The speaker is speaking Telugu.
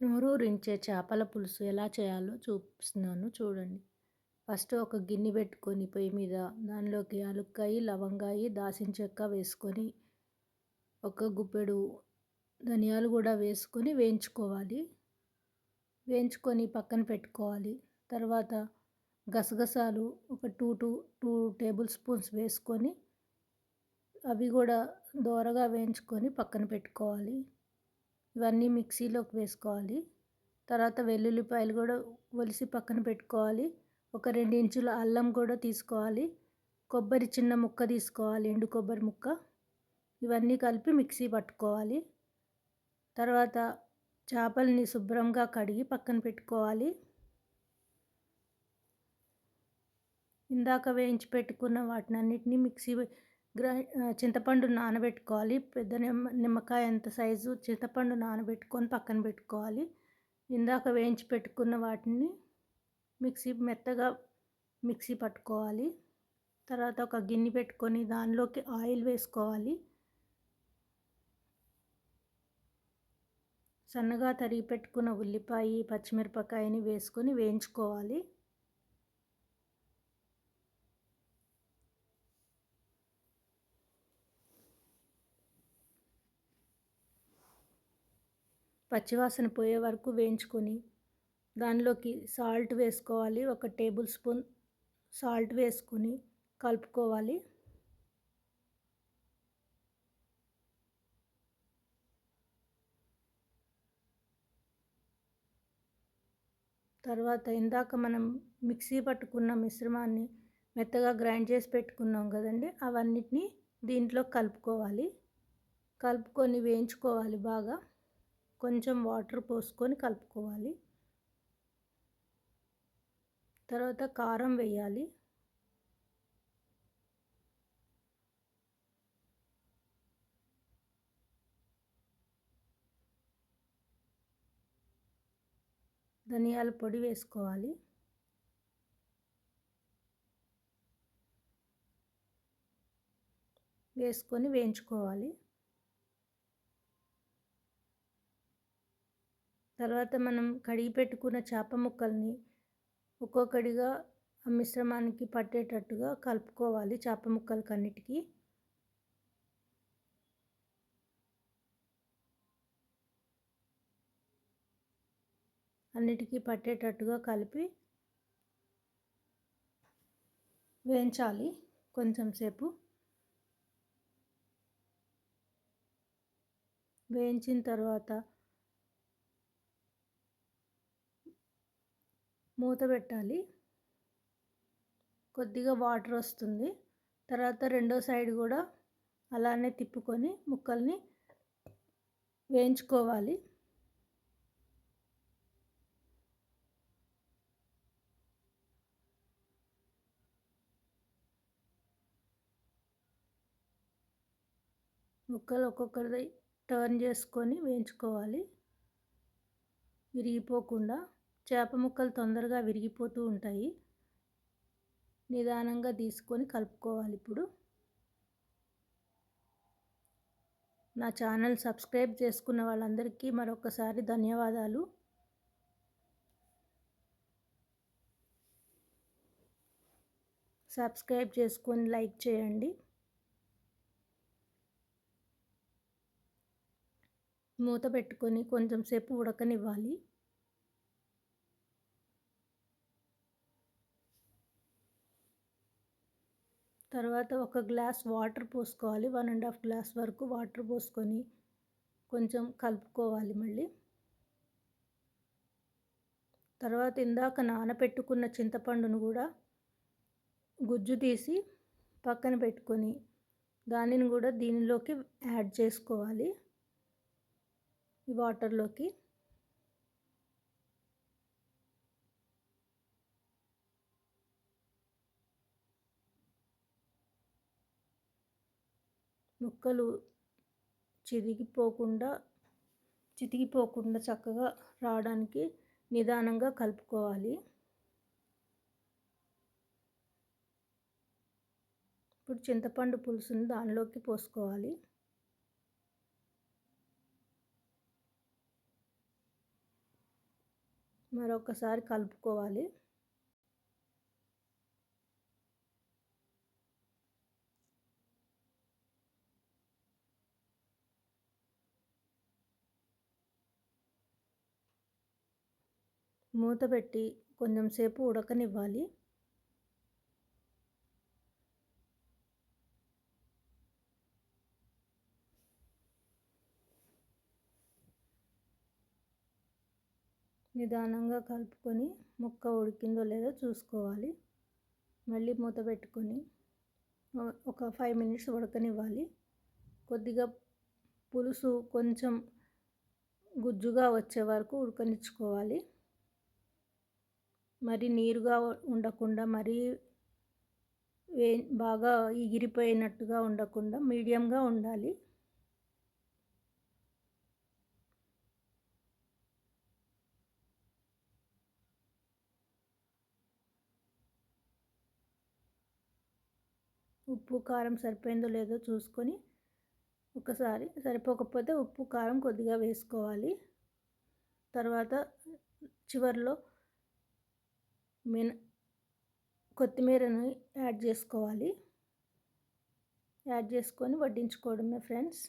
నోరూరించే చేపల పులుసు ఎలా చేయాలో చూపిస్తున్నాను చూడండి. ఫస్ట్ ఒక గిన్నె పెట్టుకొని పొయ్యి మీద దానిలోకి యాలుక్కాయి, లవంగాయి, దాల్చిన చెక్క వేసుకొని ఒక గుప్పెడు ధనియాలు కూడా వేసుకొని వేయించుకోవాలి. వేయించుకొని పక్కన పెట్టుకోవాలి. తర్వాత గసగసాలు ఒక 2 టేబుల్ స్పూన్స్ వేసుకొని అవి కూడా దోరగా వేయించుకొని పక్కన పెట్టుకోవాలి. ఇవన్నీ మిక్సీలోకి వేసుకోవాలి. తర్వాత వెల్లుల్లిపాయలు కూడా ఒలిసి పక్కన పెట్టుకోవాలి. ఒక 2 ఇంచుల అల్లం కూడా తీసుకోవాలి. కొబ్బరి చిన్న ముక్క తీసుకోవాలి, ఎండు కొబ్బరి ముక్క. ఇవన్నీ కలిపి మిక్సీ పట్టుకోవాలి. తర్వాత చేపల్ని శుభ్రంగా కడిగి పక్కన పెట్టుకోవాలి. ఇందాక వేయించి పెట్టుకున్న వాటినన్నిటిని చింతపండు నానబెట్టుకోవాలి. పెద్ద నిమ్మకాయ అంత సైజు చింతపండు నానబెట్టుకొని పక్కన పెట్టుకోవాలి. ఇందాక వేయించి పెట్టుకున్న వాటిని మెత్తగా మిక్సీ పట్టుకోవాలి. తర్వాత ఒక గిన్నె పెట్టుకొని దానిలోకి ఆయిల్ వేసుకోవాలి. సన్నగా తరిగి పెట్టుకున్న ఉల్లిపాయ, పచ్చిమిరపకాయని వేసుకొని వేయించుకోవాలి. పచ్చివాసన పోయే వరకు వేయించుకొని దానిలోకి సాల్ట్ వేసుకోవాలి. ఒక టేబుల్ స్పూన్ సాల్ట్ వేసుకొని కలుపుకోవాలి. తర్వాత ఇందాక మనం మిక్సీ పట్టుకున్న మిశ్రమాన్ని మెత్తగా గ్రైండ్ చేసి పెట్టుకున్నాం కదండి, అవన్నిటిని దీంట్లో కలుపుకోవాలి. కలుపుకొని వేయించుకోవాలి బాగా. కొంచెం వాటర్ పోసుకొని కలుపుకోవాలి. తర్వాత కారం వేయాలి. ధనియాల పొడి వేసుకోవాలి. వేసుకొని వేయించుకోవాలి. తర్వాత మనం కడిగి పెట్టుకున్న చేప ముక్కల్ని ఒక్కొక్కటిగా ఆ మిశ్రమానికి పట్టేటట్టుగా కలుపుకోవాలి. చేప ముక్కలకన్నిటికీ పట్టేటట్టుగా కలిపి వేయించాలి కొంచెం సేపు. వేయించిన తర్వాత మూత పెట్టాలి. కొద్దిగా వాటర్ వస్తుంది. తర్వాత రెండో సైడ్ కూడా అలానే తిప్పుకొని ముక్కల్ని వేయించుకోవాలి. ముక్కలు ఒక్కొక్కటి టర్న్ చేసుకొని వేయించుకోవాలి విరిగిపోకుండా. చేప ముక్కలు తొందరగా విరిగిపోతూ ఉంటాయి. నిదానంగా తీసుకొని కలుపుకోవాలి. ఇప్పుడు నా ఛానల్ సబ్స్క్రైబ్ చేసుకున్న వాళ్ళందరికీ మరొకసారి ధన్యవాదాలు. సబ్స్క్రైబ్ చేసుకొని లైక్ చేయండి. మూత పెట్టుకొని కొంచెం సేపు ఉడకనివ్వాలి. తర్వాత ఒక గ్లాస్ వాటర్ పోసుకోవాలి. 1.5 గ్లాస్ వరకు వాటర్ పోసుకొని కొంచెం కలుపుకోవాలి మళ్ళీ. తర్వాత ఇందాక నానబెట్టుకున్న చింతపండును కూడా గుజ్జు తీసి పక్కన పెట్టుకొని దానిని కూడా దీనిలోకి యాడ్ చేసుకోవాలి, ఈ వాటర్లోకి. ముక్కలు చితికిపోకుండా చక్కగా రావడానికి నిదానంగా కలుపుకోవాలి. ఇప్పుడు చింతపండు పులుసుని దానిలోకి పోసుకోవాలి. మరొకసారి కలుపుకోవాలి. మూత పెట్టి కొంచెం సేపు ఉడకనివ్వాలి. నిదానంగా కలుపుకొని ముక్క ఉడికిందో లేదో చూసుకోవాలి. మళ్ళీ మూత పెట్టుకొని ఒక 5 మినిట్స్ ఉడకనివ్వాలి. కొద్దిగా పులుసు కొంచెం గుజ్జుగా వచ్చే వరకు ఉడకనిచ్చుకోవాలి. మరి నీరుగా ఉండకుండా, మరీ బాగా ఎగిరిపోయినట్టుగా ఉండకుండా మీడియంగా ఉండాలి. ఉప్పు, కారం సరిపోయిందో లేదో చూసుకొని ఒకసారి సరిపోకపోతే ఉప్పు, కారం కొద్దిగా వేసుకోవాలి. తర్వాత చివరిలో కొత్తిమీరని యాడ్ చేసుకొని వడ్డించుకోవడమే ఫ్రెండ్స్.